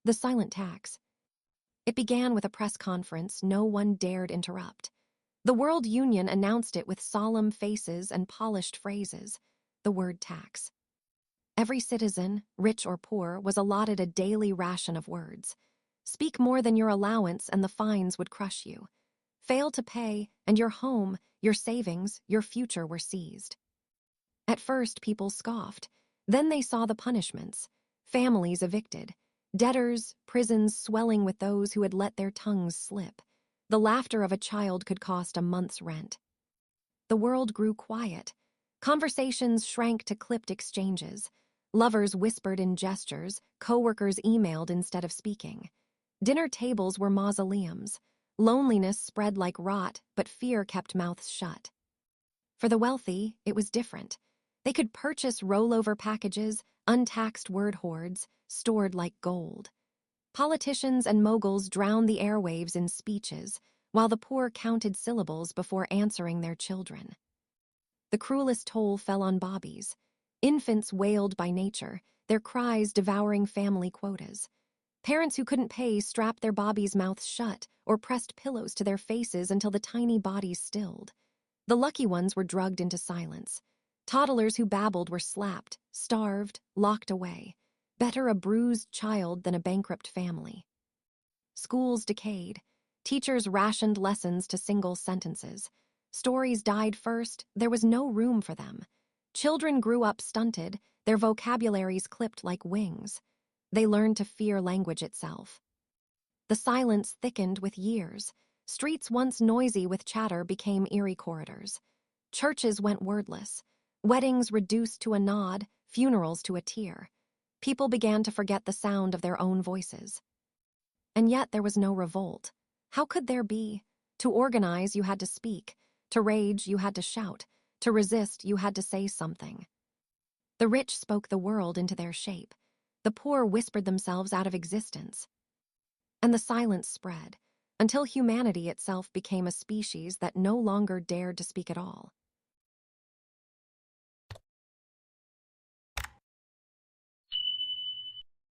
The silent tax. It began with a press conference no one dared interrupt. The World Union announced it with solemn faces and polished phrases, the word tax. Every citizen, rich or poor, was allotted a daily ration of words. Speak more than your allowance and the fines would crush you. Fail to pay, and your home, your savings, your future were seized. At first, people scoffed. Then they saw the punishments. Families evicted. Debtors, prisons swelling with those who had let their tongues slip. The laughter of a child could cost a month's rent. The world grew quiet. Conversations shrank to clipped exchanges. Lovers whispered in gestures, coworkers emailed instead of speaking. Dinner tables were mausoleums. Loneliness spread like rot, but fear kept mouths shut. For the wealthy, it was different. They could purchase rollover packages, untaxed word hoards, stored like gold. Politicians and moguls drowned the airwaves in speeches, while the poor counted syllables before answering their children. The cruelest toll fell on bobbies. Infants wailed by nature, their cries devouring family quotas. Parents who couldn't pay strapped their bobbies' mouths shut or pressed pillows to their faces until the tiny bodies stilled. The lucky ones were drugged into silence. Toddlers who babbled were slapped, starved, locked away. Better a bruised child than a bankrupt family. Schools decayed. Teachers rationed lessons to single sentences. Stories died first, there was no room for them. Children grew up stunted, their vocabularies clipped like wings. They learned to fear language itself. The silence thickened with years. Streets once noisy with chatter became eerie corridors. Churches went wordless. Weddings reduced to a nod, funerals to a tear. People began to forget the sound of their own voices. And yet there was no revolt. How could there be? To organize, you had to speak. To rage, you had to shout. To resist, you had to say something. The rich spoke the world into their shape. The poor whispered themselves out of existence. And the silence spread, until humanity itself became a species that no longer dared to speak at all.